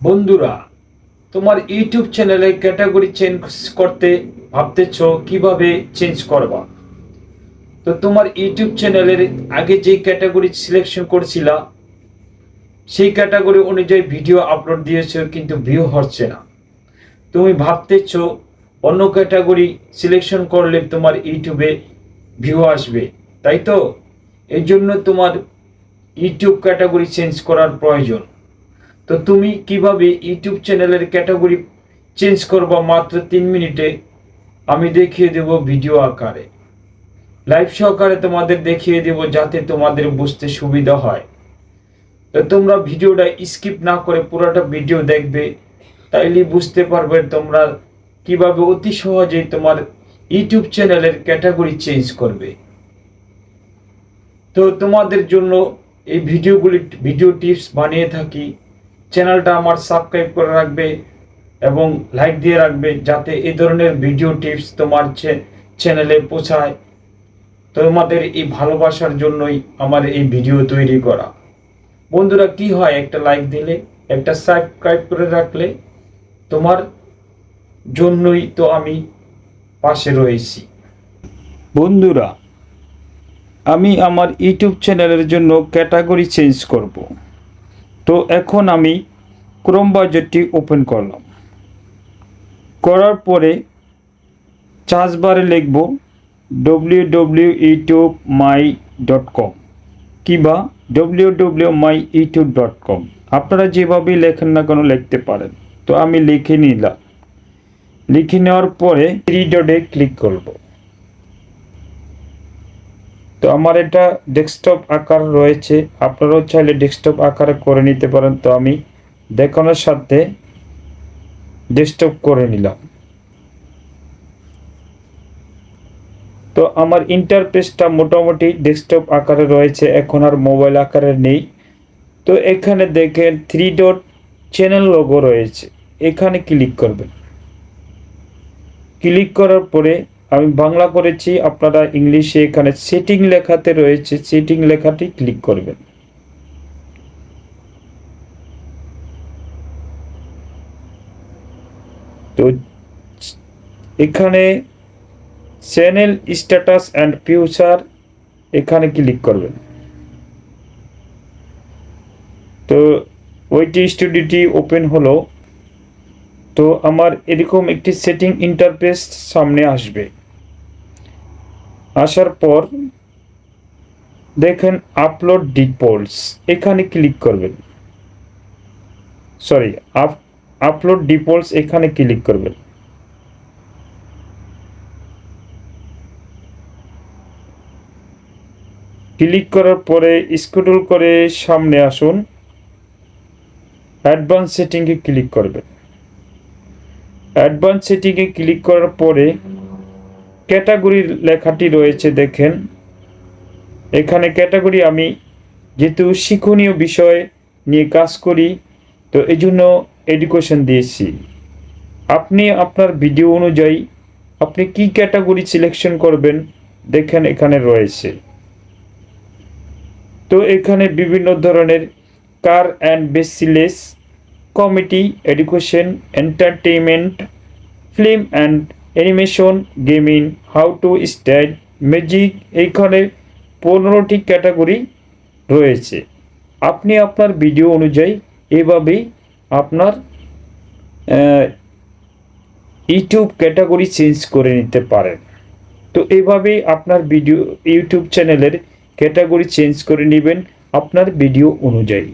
বন্ধুরা, তোমার ইউটিউব চ্যানেলে ক্যাটাগরি চেঞ্জ করতে ভাবতেছো কিভাবে চেঞ্জ করবা। তো তোমার ইউটিউব চ্যানেলের আগে যে ক্যাটাগরি সিলেকশন করছিলা সেই ক্যাটাগরি অনুযায়ী ভিডিও আপলোড দিয়েছো কিন্তু ভিউ হচ্ছে না। তুমি ভাবতেছো অন্য ক্যাটাগরি সিলেকশন করলে তোমার ইউটিউবে ভিউ আসবে, তাই তো? এই জন্য তোমার ইউটিউব ক্যাটাগরি চেঞ্জ করার প্রয়োজন। তো তুমি কিভাবে ইউটিউব চ্যানেলের ক্যাটাগরি চেঞ্জ করবা মাত্র 3 মিনিটে আমি দেখিয়ে দেব ভিডিও আকারে, লাইভ সহকারে তোমাদের দেখিয়ে দেব, যাতে তোমাদের বুঝতে সুবিধা হয়। তো তোমরা ভিডিওটা স্কিপ না করে পুরোটা ভিডিও দেখবে, তাইলে বুঝতে পারবে তোমরা কিভাবে অতি সহজেই তোমার ইউটিউব চ্যানেলের ক্যাটাগরি চেঞ্জ করবে। তো তোমাদের জন্য এই ভিডিও টিপস বানিয়ে থাকি। চ্যানেলটা আমার সাবস্ক্রাইব করে রাখবে এবং লাইক দিয়ে রাখবে, যাতে এই ধরনের ভিডিও টিপস তোমার চ্যানেলে পৌঁছায়। তোমাদের এই ভালোবাসার জন্যই আমার এই ভিডিও তৈরি করা। বন্ধুরা, কি হয় একটা লাইক দিলে, একটা সাবস্ক্রাইব করে রাখলে, তোমার জন্যই তো আমি পাশে রয়েছি। বন্ধুরা, আমি আমার ইউটিউব চ্যানেলের জন্য ক্যাটাগরি চেঞ্জ করব। তো এখন আমি ক্রোম ব্রাউজারটি ওপেন করলাম। করার পরে সার্চ বারে লিখব www.youtubemy.com কিংবা www.myyoutube.com। আপনারা যেভাবেই লেখেন না কেন লিখতে পারেন। তো আমি লিখে নিলাম। লিখে নেওয়ার পরে থ্রি ডটে ক্লিক করব। তো আমার এটা ডেস্কটপ আকার রয়েছে, আপনারাও চাইলে ডেস্কটপ আকারে করে নিতে পারেন। তো আমি দেখানোর সাথে ডেস্কটপ করে নিলাম। তো আমার ইন্টারফেসটা মোটামুটি ডেস্কটপ আকারে রয়েছে, এখন আর মোবাইল আকারে নেই। তো এখানে দেখেন থ্রি ডট চ্যানেল লোগো রয়েছে, এখানে ক্লিক করবেন। ক্লিক করার পরে আমি বাংলা করেছি, আপনারা ইংলিশে এখানে সেটিং লেখাতে রয়েছে, সেটিং লেখাটি ক্লিক করবেন। তো এখানে চ্যানেল স্ট্যাটাস অ্যান্ড ফিউচার এখানে ক্লিক করবেন। তো ওইটি স্টুডিওটি ওপেন হলো। তো আমার এরকম একটি সেটিং ইন্টারফেস সামনে আসবে। আসার পর দেখেন আপলোড ডিটেইলস, এখানে ক্লিক করবেন। আপলোড ডিটেইলস এখানে ক্লিক করবেন। ক্লিক করার পরে স্ক্রল করে সামনে আসুন, অ্যাডভান্স সেটিংয়ে ক্লিক করবেন। অ্যাডভান্স সেটিংয়ে ক্লিক করার পরে ক্যাটাগরি লেখাটি রয়েছে, দেখেন এখানে ক্যাটাগরি আমি যেহেতু শিক্ষণীয় বিষয় নিয়ে কাজ করি, তো এই জন্য এডুকেশন দিয়েছি। আপনি আপনার ভিডিও অনুযায়ী আপনি কি ক্যাটাগরি সিলেকশন করবেন দেখেন এখানে রয়েছে। তো এখানে বিভিন্ন ধরনের car and vehicles, comedy, education, entertainment, film and animation, gaming, how to style, magic, এইখানে 15টি ক্যাটাগরি রয়েছে। আপনি আপনার ভিডিও অনুযায়ী এভাবেই আপনার ইউটিউব ক্যাটাগরি চেঞ্জ করে নিতে পারেন। তো এভাবেই আপনার ইউটিউব চ্যানেলের ক্যাটাগরি চেঞ্জ করে নেবেন আপনার ভিডিও অনুযায়ী।